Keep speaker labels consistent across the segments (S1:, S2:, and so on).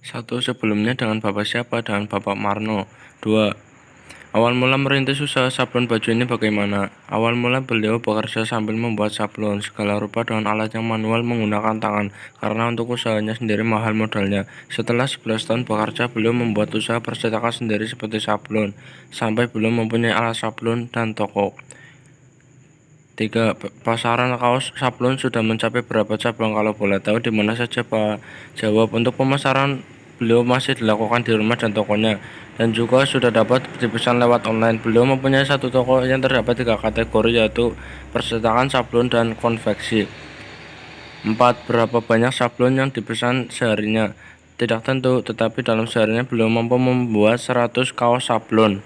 S1: 1. Sebelumnya dengan Bapak siapa? Dengan Bapak Marno. 2. Awal mula merintis usaha sablon baju ini bagaimana? Awal mula beliau bekerja sambil membuat sablon segala rupa dengan alat yang manual menggunakan tangan, karena untuk usahanya sendiri mahal modalnya. Setelah 11 tahun bekerja, beliau membuat usaha percetakan sendiri seperti sablon, sampai beliau mempunyai alat sablon dan toko. 3. Pasaran kaos sablon sudah mencapai berapa cabang? Kalau boleh tahu di mana saja, Pak? Jawab. Untuk pemasaran beliau masih dilakukan di rumah dan tokonya, dan juga sudah dapat dipesan lewat online. Beliau mempunyai satu toko yang terdapat 3 kategori, yaitu percetakan, sablon, dan konveksi. 4. Berapa banyak sablon yang dipesan seharinya? Tidak tentu, tetapi dalam seharinya beliau mampu membuat 100 kaos sablon.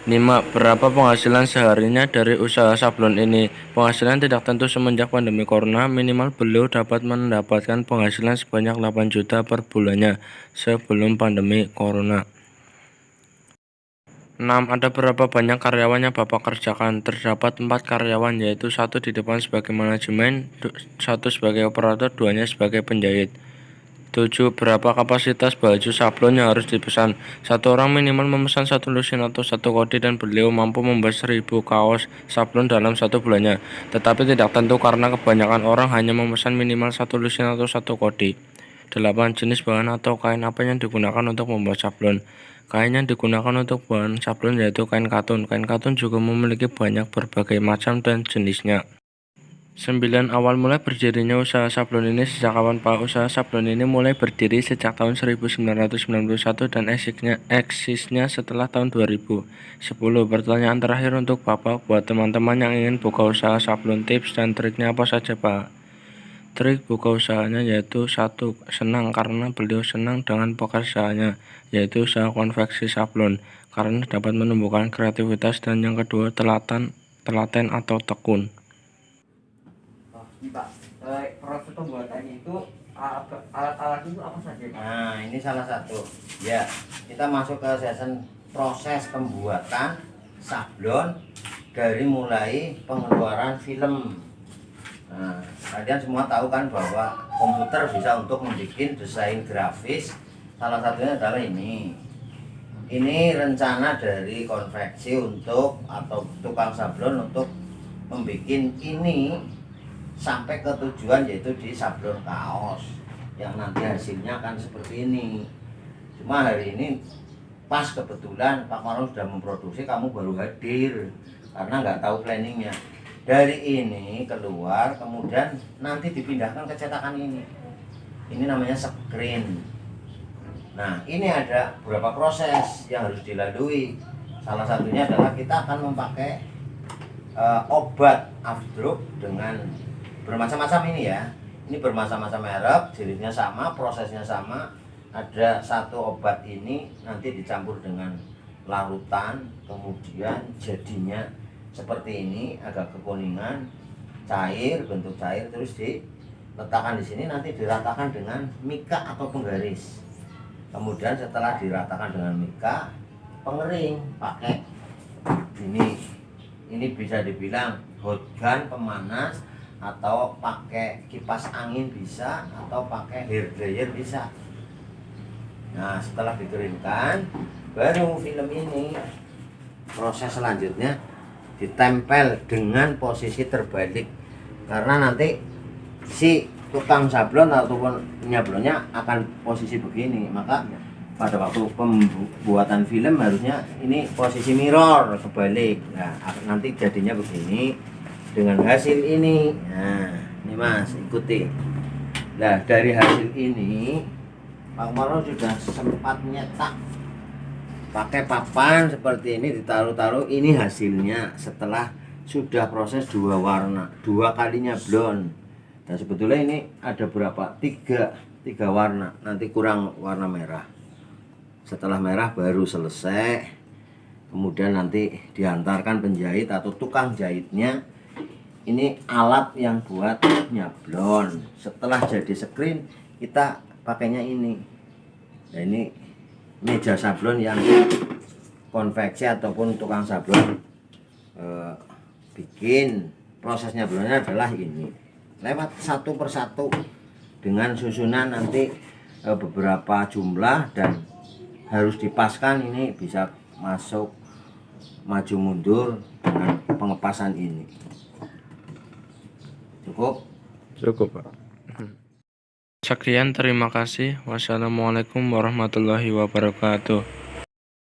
S1: 5. Berapa penghasilan seharinya dari usaha sablon ini? Penghasilan tidak tentu semenjak pandemi corona. Minimal beliau dapat mendapatkan penghasilan sebanyak 8 juta per bulannya sebelum pandemi corona. 6. Ada berapa banyak karyawan yang Bapak kerjakan? Terdapat 4 karyawan, yaitu 1 di depan sebagai manajemen, 1 sebagai operator, 2-nya sebagai penjahit. 7. Berapa kapasitas baju sablon yang harus dipesan? Satu orang minimal memesan 1 lusin atau 1 kodi, dan beliau mampu membuat 1000 kaos sablon dalam 1 bulannya. Tetapi tidak tentu karena kebanyakan orang hanya memesan minimal 1 lusin atau 1 kodi. 8. Jenis bahan atau kain apa yang digunakan untuk membuat sablon? Kain yang digunakan untuk bahan sablon yaitu kain katun. Kain katun juga memiliki banyak berbagai macam dan jenisnya. 9. Awal mulai berdirinya usaha sablon ini sejak kapan, Pak? Usaha sablon ini mulai berdiri sejak tahun 1991 dan eksisnya setelah tahun 2010. Pertanyaan terakhir untuk Bapak, buat teman-teman yang ingin buka usaha sablon, tips dan triknya apa saja, Pak? Trik buka usahanya yaitu 1. Senang, karena beliau senang dengan pekerjaannya, yaitu usaha konveksi sablon, karena dapat menumbuhkan kreativitas. Dan yang kedua, telaten atau tekun.
S2: Pak, proses pembuatannya itu alat-alat itu apa saja? Nah, ini salah satu. Ya, kita masuk ke season proses pembuatan sablon dari mulai pengeluaran film. Nah, kalian semua tahu kan bahwa komputer bisa untuk membuat desain grafis. Salah satunya adalah ini. Ini rencana dari konveksi untuk atau tukang sablon untuk membuat ini sampai ke tujuan, yaitu di sablon kaos yang nanti hasilnya akan seperti ini. Cuma hari ini pas kebetulan Pak Marno sudah memproduksi, kamu baru hadir karena nggak tahu planningnya. Dari ini keluar, kemudian nanti dipindahkan ke cetakan ini. Ini namanya screen. Nah, ini ada beberapa proses yang harus dilalui. Salah satunya adalah kita akan memakai obat afdruk dengan bermacam-macam ini ya. Ini bermacam-macam merek, jenisnya sama, prosesnya sama. Ada satu obat ini nanti dicampur dengan larutan, kemudian jadinya seperti ini, agak kekuningan, cair, bentuk cair, terus diletakkan di sini, nanti diratakan dengan mika atau penggaris. Kemudian setelah diratakan dengan mika, pengering pakai ini bisa dibilang hot gun, pemanas, atau pakai kipas angin bisa, atau pakai hair dryer bisa. Nah, setelah dikeringkan, baru film ini proses selanjutnya ditempel dengan posisi terbalik, karena nanti si tukang sablon ataupun nyablonnya akan posisi begini. Maka pada waktu pembuatan film harusnya ini posisi mirror kebalik. Nah, nanti jadinya begini dengan hasil ini. Nah, ini Mas, ikuti. Nah, dari hasil ini Pak Marno sudah sempat nyetak pakai papan seperti ini, ditaruh-taruh. Ini hasilnya setelah sudah proses 2 warna, 2 kalinya blond. Dan sebetulnya ini ada berapa? 3 warna. Nanti kurang warna merah. Setelah merah baru selesai. Kemudian nanti diantarkan penjahit atau tukang jahitnya. Ini alat yang buat nyablon. Setelah jadi screen, kita pakainya ini. Nah, ini meja sablon yang konveksi ataupun tukang sablon bikin. Proses nyablonnya adalah ini, lewat satu persatu dengan susunan nanti beberapa jumlah dan harus dipaskan. Ini bisa masuk maju mundur dengan pengepasan ini. Cukup?
S1: Cukup, Pak. Sekian, terima kasih. Wassalamualaikum warahmatullahi wabarakatuh.